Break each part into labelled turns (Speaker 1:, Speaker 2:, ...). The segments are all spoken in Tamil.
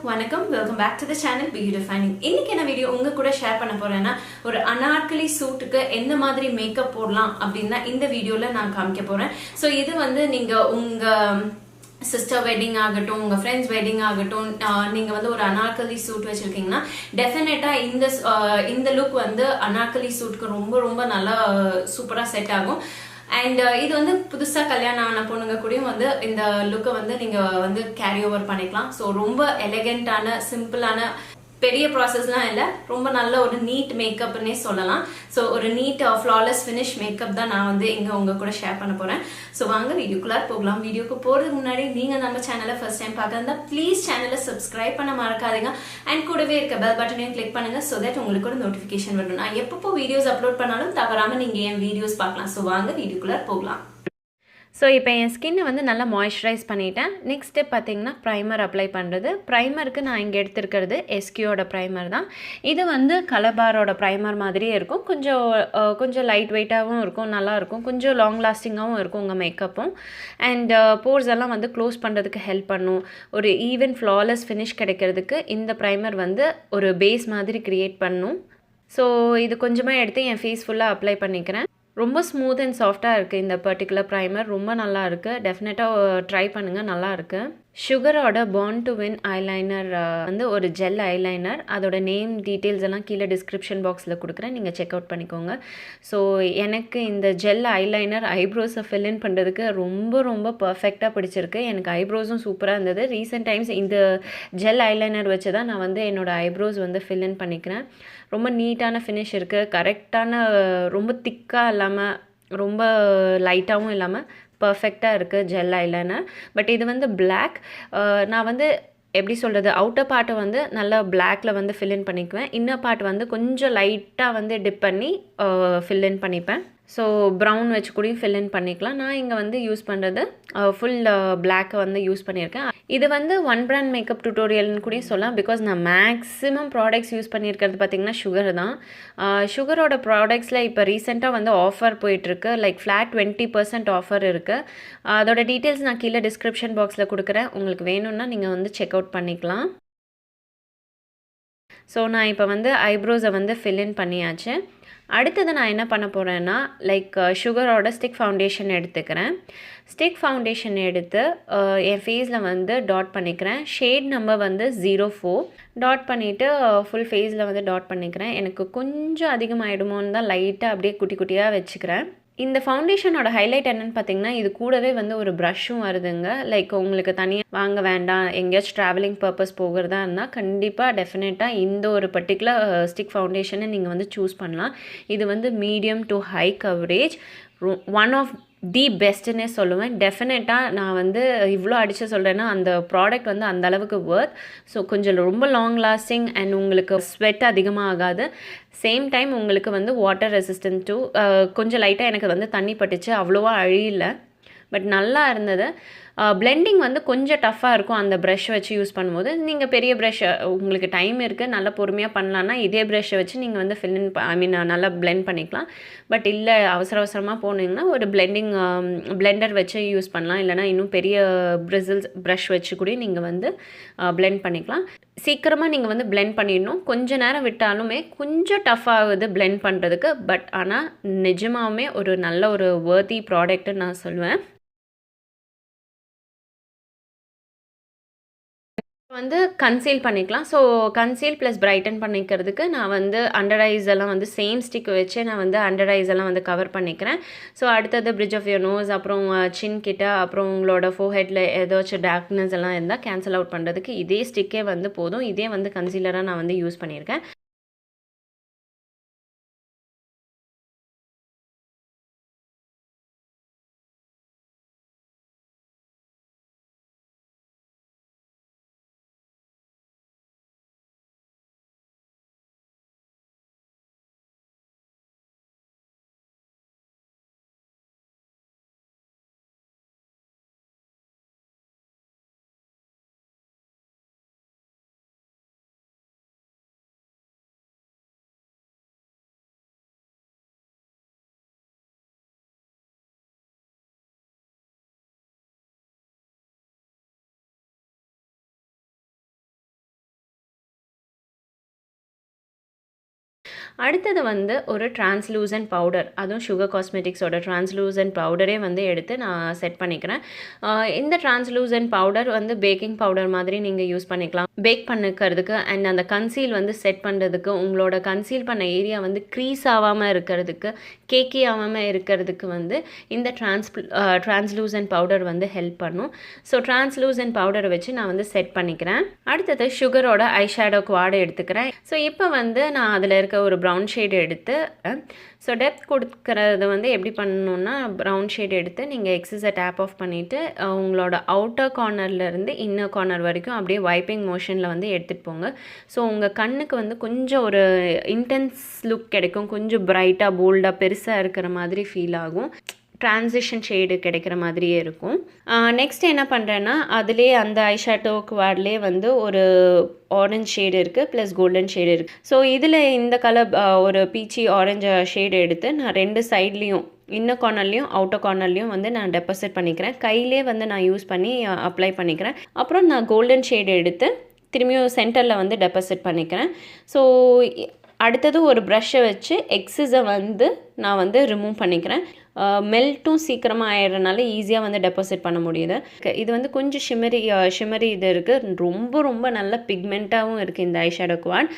Speaker 1: வணக்கம். Welcome back to the channel Beyoudefining. இன்னைக்கு என்ன வீடியோ உங்க கூட ஷேர் பண்ண போறேன்னா, ஒரு அனார்கலி சூட்டுக்கு என்ன மாதிரி மேக்கப் போடலாம் அப்படின்னா இந்த வீடியோல நான் காமிக்க போறேன். ஸோ இது வந்து நீங்க உங்க சிஸ்டர் வெட்டிங் ஆகட்டும், உங்க ஃப்ரெண்ட்ஸ் வெட்டிங் ஆகட்டும், நீங்க வந்து ஒரு அனார்கலி சூட் வச்சிருக்கீங்கன்னா டெஃபினட்டா இந்த லுக் வந்து அனார்கலி சூட்க்கு ரொம்ப ரொம்ப நல்லா சூப்பரா செட் ஆகும். அண்ட் இது வந்து புதுசா கல்யாணம் ஆன பொண்ணுங்க கூடயும் வந்து இந்த லுக்கை வந்து நீங்க வந்து கேரி ஓவர் பண்ணிக்கலாம். ஸோ ரொம்ப எலகென்டான சிம்பிளான பெரிய ப்ராசஸ்லாம் இல்லை, ரொம்ப நல்ல ஒரு நீட் மேக்கப்னே சொல்லலாம். ஸோ ஒரு நீட் ஃப்ளாலெஸ் ஃபினிஷ் மேக்கப் தான் நான் வந்து இங்கே உங்க கூட ஷேர் பண்ண போறேன். ஸோ வாங்க வீடியோக்குள்ள போகலாம். வீடியோக்கு போறதுக்கு முன்னாடி நீங்க நம்ம சேனலை ஃபர்ஸ்ட் டைம் பார்க்கறதா ப்ளீஸ் சேனலை சப்ஸ்கிரைப் பண்ண மறக்காதீங்க. அண்ட் கூடவே இருக்க பெல் பட்டனையும் கிளிக் பண்ணுங்க. ஸோ தட் உங்களுக்கு ஒரு நோட்டிஃபிகேஷன் வரும். நான் எப்பப்போ வீடியோஸ் அப்லோட் பண்ணாலும் தவறாம நீங்க என் வீடியோஸ் பார்க்கலாம். ஸோ வாங்க வீடியோக்குள்ள போகலாம். ஸோ இப்போ என் ஸ்கின்னை வந்து நல்லா மாய்ஸ்சரைஸ் பண்ணிட்டேன். நெக்ஸ்ட் ஸ்டெப் பார்த்தீங்கன்னா ப்ரைமர் அப்ளை பண்ணுறது. ப்ரைமருக்கு நான் இங்கே எடுத்துருக்கிறது எஸ்கியோட ப்ரைமர் தான். இது வந்து கலபாரோட ப்ரைமர் மாதிரியே இருக்கும். கொஞ்சம் லைட் வெயிட்டாகவும் இருக்கும், நல்லாயிருக்கும், கொஞ்சம் லாங் லாஸ்டிங்காகவும் இருக்கும் உங்கள் மேக்கப்பும். அண்ட் போர்ஸ் எல்லாம் வந்து க்ளோஸ் பண்ணுறதுக்கு ஹெல்ப் பண்ணும். ஒரு ஈவன் ஃப்ளாலெஸ் ஃபினிஷ் கிடைக்கிறதுக்கு இந்த ப்ரைமர் வந்து ஒரு பேஸ் மாதிரி க்ரியேட் பண்ணும். ஸோ இது கொஞ்சமாக எடுத்து என் ஃபேஸ் ஃபுல்லாக அப்ளை பண்ணிக்கிறேன். ரொம்ப ஸ்மூத் அண்ட் சாஃப்டாக இருக்குது இந்த பர்டிகுலர் ப்ரைமர். ரொம்ப நல்லா இருக்குது. டெஃபினட்டாக ட்ரை பண்ணுங்கள், நல்லா இருக்குது. சுகரோட பார்ன் டு வின் ஐலைனர் வந்து ஒரு ஜெல் ஐலைனர். அதோட நேம் டீட்டெயில்ஸ் எல்லாம் கீழே டிஸ்கிரிப்ஷன் பாக்ஸில் கொடுக்குறேன், நீங்கள் செக் அவுட் பண்ணிக்கோங்க. ஸோ எனக்கு இந்த ஜெல் ஐலைனர் ஐப்ரோஸை ஃபில்லின் பண்ணுறதுக்கு ரொம்ப ரொம்ப பர்ஃபெக்டாக பிடிச்சிருக்கு. எனக்கு ஐப்ரோஸும் சூப்பராக இருந்தது. ரீசெண்ட் டைம்ஸ் இந்த ஜெல் ஐலைனர் வச்சு தான் நான் வந்து என்னோடய ஐப்ரோஸ் வந்து ஃபில்லின் பண்ணிக்கிறேன். ரொம்ப நீட்டான ஃபினிஷ் இருக்குது. கரெக்டான, ரொம்ப திக்காக இல்லாமல் ரொம்ப லைட்டாகவும் இல்லாமல் பர்ஃபெக்டாக இருக்குது ஜெல் ஐலைனர். பட் இது வந்து பிளாக். நான் வந்து எப்படி சொல்கிறது, அவுட்டர் பார்ட்டை வந்து நல்லா பிளாக்கில் வந்து ஃபில்லின் பண்ணிக்குவேன். இன்னர் பார்ட் வந்து கொஞ்சம் லைட்டாக வந்து டிப் பண்ணி ஃபில்லின் பண்ணிப்பேன். ஸோ ப்ரௌன் வச்சு கூடயும் ஃபில்லின் பண்ணிக்கலாம். நான் இங்கே வந்து யூஸ் பண்ணுறது ஃபுல் பிளாக்கை வந்து யூஸ் பண்ணியிருக்கேன். இது வந்து ஒன் பிராண்ட் மேக்கப் டியூட்டோரியல்னு கூட சொல்லலாம். பிகாஸ் நான் மேக்ஸிமம் ப்ராடக்ட்ஸ் யூஸ் பண்ணியிருக்கிறது பார்த்திங்கன்னா சுகர் தான். சுகரோட ப்ராடக்ட்ஸில் இப்போ ரீசெண்டாக வந்து ஆஃபர் போயிட்டுருக்கு. லைக் ஃப்ளாட் 20% ஆஃபர் இருக்குது. அதோட டீட்டெயில்ஸ் நான் கீழே டிஸ்கிரிப்ஷன் பாக்ஸில் கொடுக்குறேன். உங்களுக்கு வேணும்னா நீங்கள் வந்து செக் அவுட் பண்ணிக்கலாம். ஸோ நான் இப்போ வந்து ஐப்ரோஸை வந்து ஃபில்லின் பண்ணியாச்சு. அடுத்தது நான் என்ன பண்ண போகிறேன்னா, லைக் சுகரோட ஸ்டிக் ஃபவுண்டேஷன் எடுத்துக்கிறேன். ஸ்டிக் ஃபவுண்டேஷன் எடுத்து என் ஃபேஸில் வந்து டாட் பண்ணிக்கிறேன். ஷேட் நம்பர் வந்து 04 டாட் பண்ணிவிட்டு ஃபுல் ஃபேஸில் வந்து டாட் பண்ணிக்கிறேன். எனக்கு கொஞ்சம் அதிகமாகிடுமோன்னு தான் லைட்டாக அப்படியே குட்டி குட்டியாக வச்சுக்கிறேன். இந்த ஃபவுண்டேஷனோட ஹைலைட் என்னென்னு பார்த்தீங்கன்னா, இது கூடவே வந்து ஒரு ப்ரஷ்ஷும் வருதுங்க. லைக் உங்களுக்கு தனியாக வாங்க வேண்டாம், எங்கேயாச்சும் ட்ராவலிங் பர்பஸ் போகிறதா இருந்தால் கண்டிப்பாக டெஃபினட்டாக இந்த ஒரு பர்டிகுலர் ஸ்டிக் ஃபவுண்டேஷனை நீங்கள் வந்து சூஸ் பண்ணலாம். இது வந்து medium to high coverage, one of the பெஸ்ட்டுன்னே சொல்லுவேன். டெஃபினட்டாக நான் வந்து இவ்வளோ அடித்து சொல்கிறேன்னா அந்த ப்ராடக்ட் வந்து அந்த அளவுக்கு ஒர்த். ஸோ கொஞ்சம் ரொம்ப லாங் லாஸ்டிங் அண்ட் உங்களுக்கு ஸ்வெட் அதிகமாக ஆகாது. சேம் டைம் உங்களுக்கு வந்து வாட்டர் ரெசிஸ்டன்ட் டூ. கொஞ்சம் லைட்டாக எனக்கு வந்து தண்ணி பட்டுச்சு, அவ்வளோவா அழியல, பட் நல்லா இருந்தது. பிளெண்டிங் வந்து கொஞ்சம் டஃப்பாக இருக்கும் அந்த ப்ரஷ் வச்சு யூஸ் பண்ணும்போது. நீங்கள் பெரிய ப்ரஷ், உங்களுக்கு டைம் இருக்குது, நல்லா பொறுமையாக பண்ணலான்னா இதே ப்ரஷ்ஷை வச்சு நீங்கள் வந்து நல்லா பிளெண்ட் பண்ணிக்கலாம். பட் இல்லை, அவசரமாக போனீங்கன்னா ஒரு பிளெண்டர் வச்சு யூஸ் பண்ணலாம். இல்லைனா இன்னும் பெரிய ப்ரஷ் வச்சு கூட நீங்கள் வந்து பிளெண்ட் பண்ணிக்கலாம். சீக்கிரமாக நீங்கள் வந்து பிளெண்ட் பண்ணிடணும். கொஞ்சம் நேரம் விட்டாலுமே கொஞ்சம் டஃப் ஆகுது பிளெண்ட் பண்ணுறதுக்கு. பட் ஆனால் நிஜமாகவே ஒரு நல்ல ஒரு வர்த்தி ப்ராடக்ட்டுன்னு நான் சொல்லுவேன். வந்து கன்சீல் பண்ணிக்கலாம். ஸோ கன்சீல் ப்ளஸ் பிரைட்டன் பண்ணிக்கிறதுக்கு நான் வந்து அண்டர் ஐஸ் எல்லாம் வந்து சேம் ஸ்டிக் வச்சு நான் வந்து அண்டர் ஐஸ் எல்லாம் வந்து கவர் பண்ணிக்கிறேன். ஸோ அடுத்தது பிரிட்ஜ் ஆஃப் யுவர் நோஸ், அப்புறம் சின் கிட்ட, அப்புறம் உங்களோட ஃபோர்ஹெட்டில் ஏதாச்சும் டார்க்னஸ் எல்லாம் இருந்தால் கேன்சல் அவுட் பண்ணுறதுக்கு இதே ஸ்டிக்கே வந்து போதும். இதே வந்து கன்சீலராக நான் வந்து யூஸ் பண்ணியிருக்கேன். அடுத்தது வந்து ஒரு டிரான்ஸ்லூசன்ட் பவுடர், அதுவும் சுகர் காஸ்மெட்டிக்ஸோட டிரான்ஸ்லூசன்ட் பவுடரே வந்து எடுத்து நான் செட் பண்ணிக்கிறேன். இந்த டிரான்ஸ்லூசன்ட் பவுடர் வந்து பேக்கிங் பவுடர் மாதிரி நீங்கள் யூஸ் பண்ணிக்கலாம் பேக் பண்ணிக்கிறதுக்கு. அண்ட் அந்த கன்சீல் வந்து செட் பண்ணுறதுக்கு, உங்களோட கன்சீல் பண்ண ஏரியா வந்து க்ரீஸ் ஆகாமல் இருக்கிறதுக்கு, கேக்கி ஆகாமல் இருக்கிறதுக்கு வந்து இந்த டிரான்ஸ்லூசன்ட் பவுடர் வந்து ஹெல்ப் பண்ணும். ஸோ டிரான்ஸ்லூசன்ட் பவுடரை வச்சு நான் வந்து செட் பண்ணிக்கிறேன். அடுத்தது சுகரோட ஐ ஷேடோ குவாட் எடுத்துக்கிறேன். ஸோ இப்போ வந்து நான் அதில் இருக்க ஒரு ப்ரௌன் ஷேடு எடுத்து, ஸோ டெப்த் கொடுக்கறது வந்து எப்படி பண்ணணுன்னா, ப்ரௌன் ஷேடு எடுத்து நீங்கள் எக்ஸஸை டேப் ஆஃப் பண்ணிவிட்டு உங்களோட அவுட்டர் கார்னர்லேருந்து இன்னர் கார்னர் வரைக்கும் அப்படியே வைப்பிங் மோஷனில் வந்து எடுத்துகிட்டு போங்க. ஸோ உங்கள் கண்ணுக்கு வந்து கொஞ்சம் ஒரு இன்டென்ஸ் லுக் கிடைக்கும், கொஞ்சம் பிரைட்டாக போல்டாக பெருசாக இருக்கிற மாதிரி ஃபீல் ஆகும், ட்ரான்சிஷன் ஷேடு கிடைக்கிற மாதிரியே இருக்கும். நெக்ஸ்ட் என்ன பண்ணுறேன்னா, அதிலே அந்த ஐஷேடோ குவாட்லேயே வந்து ஒரு ஆரஞ்ச் ஷேடு இருக்குது ப்ளஸ் கோல்டன் ஷேடு இருக்குது. ஸோ இதில் இந்த கலர் ஒரு பீச்சி ஆரஞ்சு ஷேடு எடுத்து நான் 2 சைட்லேயும், இன்னர் கார்னர்லேயும் அவுட்டர் கார்னர்லேயும் வந்து நான் டெபாசிட் பண்ணிக்கிறேன். கையிலே வந்து நான் யூஸ் பண்ணி அப்ளை பண்ணிக்கிறேன். அப்புறம் நான் கோல்டன் ஷேடு எடுத்து திரும்பியும் சென்டரில் வந்து டெபாசிட் பண்ணிக்கிறேன். ஸோ அடுத்தது ஒரு ப்ரஷ்ஷை வச்சு எக்ஸஸை வந்து நான் வந்து ரிமூவ் பண்ணிக்கிறேன். மெல்ட்டும் சீக்கிரமாக ஆயிடுறதுனால ஈஸியாக வந்து டெபாசிட் பண்ண முடியுது. இது வந்து கொஞ்சம் ஷிமரி இது இருக்குது, ரொம்ப ரொம்ப நல்ல பிக்மெண்ட்டாகவும் இருக்குது இந்த ஐஷேடோ குவாட்.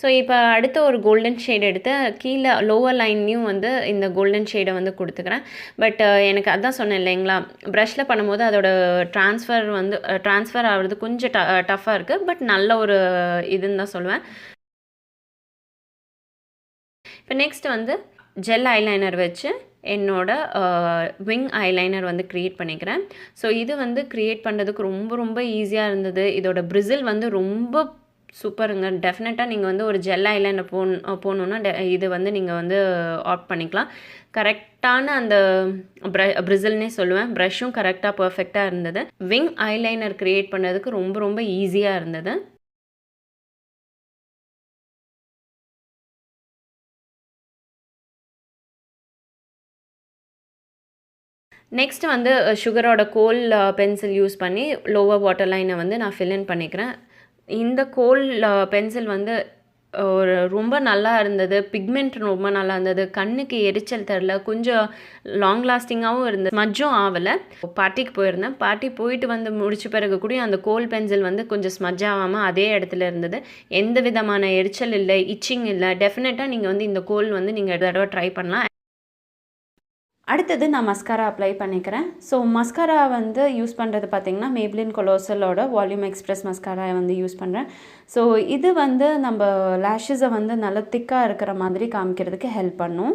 Speaker 1: ஸோ இப்போ அடுத்த ஒரு கோல்டன் ஷேட் எடுத்து கீழே லோவர் லைன்லேயும் வந்து இந்த கோல்டன் ஷேடை வந்து கொடுத்துக்கிறேன். பட் எனக்கு அதான் சொன்னேன் இல்லைங்களா, ப்ரஷில் பண்ணும்போது அதோட ட்ரான்ஸ்ஃபர் ஆகிறது கொஞ்சம் டஃப்பாக இருக்குது. பட் நல்ல ஒரு இதுன்னு தான் சொல்லுவேன். இப்போ நெக்ஸ்ட் வந்து ஜெல் ஐலைனர் வச்சு என்னோட விங் ஐலைனர் வந்து க்ரியேட் பண்ணிக்கிறேன். ஸோ இது வந்து க்ரியேட் பண்ணுறதுக்கு ரொம்ப ரொம்ப ஈஸியாக இருந்தது. இதோட பிரிசில் வந்து ரொம்ப சூப்பருங்க. டெஃபினட்டாக நீங்கள் வந்து ஒரு ஜெல் ஐலைனர் போகணுன்னா இது வந்து நீங்கள் வந்து ஆப்ட் பண்ணிக்கலாம். கரெக்டான அந்த பிரிசில்னே சொல்லுவேன். ப்ரஷ்ஷும் கரெக்டாக பர்ஃபெக்டாக இருந்தது. விங் ஐலைனர் க்ரியேட் பண்ணுறதுக்கு ரொம்ப ரொம்ப ஈஸியாக இருந்தது. நெக்ஸ்ட் வந்து சுகரோட கோல் பென்சில் யூஸ் பண்ணி லோவர் வாட்டர் லைனை வந்து நான் ஃபில்இன் பண்ணிக்கிறேன். இந்த கோல் பென்சில் வந்து ஒரு ரொம்ப நல்லா இருந்தது, பிக்மெண்ட் ரொம்ப நல்லா இருந்தது, கண்ணுக்கு எரிச்சல் தரல, கொஞ்சம் லாங் லாஸ்டிங்காகவும் இருந்தது, ஸ்மஜ்ஜும் ஆகலை. பார்ட்டிக்கு போயிருந்தேன். பார்ட்டி போயிட்டு வந்து முடிச்ச பிறகு கூட அந்த கோல் பென்சில் வந்து கொஞ்சம் ஸ்மஜ் ஆகாமல் அதே இடத்துல இருந்தது. எந்த விதமான எரிச்சல் இல்லை, இச்சிங் இல்லை. டெஃபினட்டாக நீங்கள் வந்து இந்த கோல் வந்து நீங்கள் தடவை ட்ரை பண்ணலாம். அடுத்தது நான் மஸ்காரா அப்ளை பண்ணிக்கிறேன். ஸோ மஸ்காரா வந்து யூஸ் பண்ணுறது பார்த்திங்கன்னா மேப்ளின் கொலோசலோட வால்யூம் எக்ஸ்ப்ரெஸ் மஸ்காரா வந்து யூஸ் பண்ணுறேன். ஸோ இது வந்து நம்ம லேஷஸை வந்து நல்லா திக்காக இருக்கிற மாதிரி காமிக்கிறதுக்கு ஹெல்ப் பண்ணும்.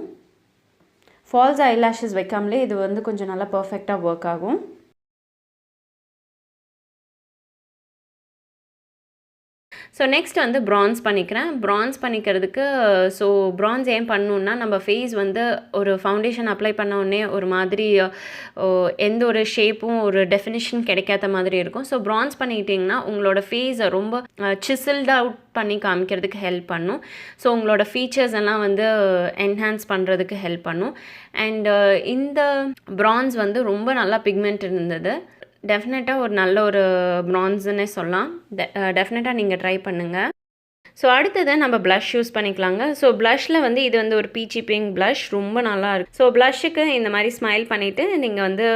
Speaker 1: ஃபால்ஸ் ஐ லேஷஸ் வைக்காமலே இது வந்து கொஞ்சம் நல்லா பர்ஃபெக்டாக ஒர்க் ஆகும். ஸோ நெக்ஸ்ட் வந்து ப்ரான்ஸ் பண்ணிக்கிறேன். ப்ரான்ஸ் பண்ணிக்கிறதுக்கு ப்ரான்ஸ் ஏன் பண்ணணுன்னா, நம்ம ஃபேஸ் வந்து ஒரு ஃபவுண்டேஷன் அப்ளை பண்ண உடனே ஒரு மாதிரி எந்த ஒரு ஷேப்பும் ஒரு டெஃபினிஷன் கிடைக்காத மாதிரி இருக்கும். ஸோ ப்ரான்ஸ் பண்ணிக்கிட்டிங்கன்னா உங்களோட ஃபேஸை ரொம்ப சிசில்ட் அவுட் பண்ணி காமிக்கிறதுக்கு ஹெல்ப் பண்ணும். ஸோ உங்களோட ஃபீச்சர்ஸ் எல்லாம் வந்து என்ஹான்ஸ் பண்ணுறதுக்கு ஹெல்ப் பண்ணும். அண்ட் இந்த ப்ரான்ஸ் வந்து ரொம்ப நல்லா பிக்மெண்ட் இருந்தது. டெஃபினட்டாக ஒரு நல்ல ஒரு ப்ரான்ஸுன்னே சொல்லலாம். டெஃபினட்டாக நீங்கள் ட்ரை பண்ணுங்கள். ஸோ அடுத்தது நம்ம ப்ளஷ் யூஸ் பண்ணிக்கலாங்க. ஸோ ப்ளஷில் வந்து இது வந்து ஒரு பீச்சி பிங்க் ப்ளஷ், ரொம்ப நல்லா இருக்குது. ஸோ ப்ளஷ்ஷுக்கு இந்த மாதிரி ஸ்மைல் பண்ணிவிட்டு நீங்கள் வந்து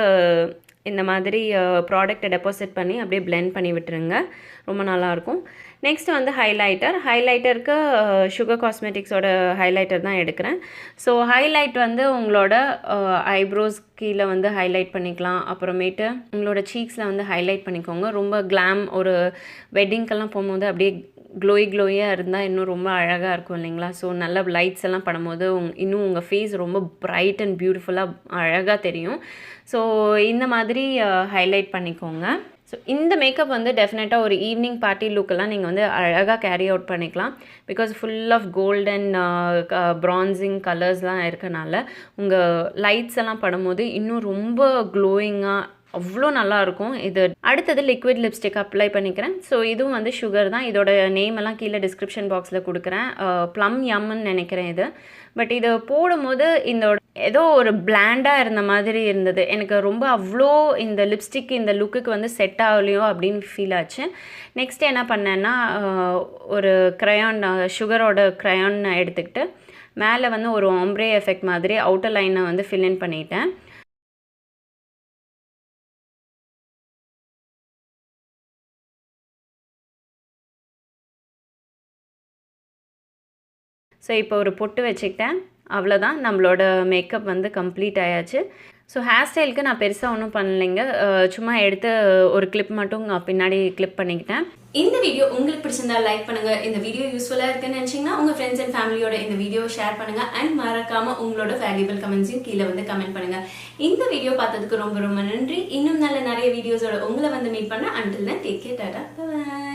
Speaker 1: இந்த மாதிரி ப்ராடக்டை டெபாசிட் பண்ணி அப்படியே பிளெண்ட் பண்ணி விட்டுருங்க, ரொம்ப நல்லாயிருக்கும். நெக்ஸ்ட் வந்து ஹைலைட்டருக்கு சுகர் காஸ்மெட்டிக்ஸோட ஹைலைட்டர் தான் எடுக்கிறேன். ஸோ ஹைலைட் வந்து உங்களோட ஐப்ரோஸ் கீழே வந்து ஹைலைட் பண்ணிக்கலாம், அப்புறமேட்டு உங்களோட சீக்ஸில் வந்து ஹைலைட் பண்ணிக்கோங்க. ரொம்ப கிளாம், ஒரு வெட்டிங்க்கெல்லாம் போகும்போது அப்படியே க்ளோயாக இருந்தால் இன்னும் ரொம்ப அழகாக இருக்கும் இல்லைங்களா. ஸோ நல்ல லைட்ஸ் எல்லாம் படும்போது இன்னும் உங்கள் ஃபேஸ் ரொம்ப பிரைட் அண்ட் பியூட்டிஃபுல்லாக அழகாக தெரியும். ஸோ இந்த மாதிரி ஹைலைட் பண்ணிக்கோங்க. ஸோ இந்த மேக்கப் வந்து டெஃபினட்டாக ஒரு ஈவினிங் பார்ட்டி லுக்கெல்லாம் நீங்கள் வந்து அழகாக கேரி அவுட் பண்ணிக்கலாம். Because full of gold and bronzing கலர்ஸ்லாம் இருக்கனால உங்கள் லைட்ஸ் எல்லாம் படும்போது இன்னும் ரொம்ப க்ளோயிங்காக அவ்வளோ நல்லாயிருக்கும் இது. அடுத்தது லிக்விட் லிப்ஸ்டிக் அப்ளை பண்ணிக்கிறேன். ஸோ இதுவும் வந்து சுகர் தான். இதோட நேம் எல்லாம் கீழே டிஸ்கிரிப்ஷன் பாக்ஸில் கொடுக்குறேன். ப்ளம் யம்னு நினைக்கிறேன் இது. பட் இதை போடும்போது இந்த ஏதோ ஒரு பிளாண்டாக இருந்த மாதிரி இருந்தது எனக்கு. ரொம்ப அவ்வளோ இந்த லிப்ஸ்டிக் இந்த லுக்குக்கு வந்து செட் ஆகலையோ அப்படின்னு ஃபீல் ஆச்சு. நெக்ஸ்ட் என்ன பண்ணேன்னா ஒரு க்ரையான், சுகரோட க்ரையான் எடுத்துக்கிட்டு மேலே வந்து ஒரு ஆம்ப்ரே எஃபெக்ட் மாதிரி அவுட்டர் லைனை வந்து ஃபில்இன் பண்ணிட்டேன். ஸோ இப்போ ஒரு பொட்டு வச்சுக்கிட்டேன். அவ்வளோதான், நம்மளோட மேக்கப் வந்து கம்ப்ளீட் ஆயாச்சு. ஸோ ஹேர் ஸ்டைலுக்கு நான் பெருசாக ஒன்றும் பண்ணலைங்க. சும்மா எடுத்து ஒரு கிளிப் மட்டும் பின்னாடி கிளிப் பண்ணிக்கிட்டேன். இந்த வீடியோ உங்களுக்கு பிடிச்சிருந்தா லைக் பண்ணுங்க. இந்த வீடியோ யூஸ்ஃபுல்லாக இருக்குன்னு நினச்சிங்கன்னா உங்கள் ஃப்ரெண்ட்ஸ் அண்ட் ஃபேமிலியோட இந்த வீடியோ ஷேர் பண்ணுங்க. அண்ட் மறக்காம உங்களோட வேல்யூபிள் கமெண்ட்ஸையும் கீழே வந்து கமெண்ட் பண்ணுங்க. இந்த வீடியோ பார்த்ததுக்கு ரொம்ப ரொம்ப நன்றி. இன்னும் நல்ல நிறைய வீடியோஸோட உங்களை வந்து மீட் பண்ண. அண்டில் தென் டேக் கேர், டாடா, பை.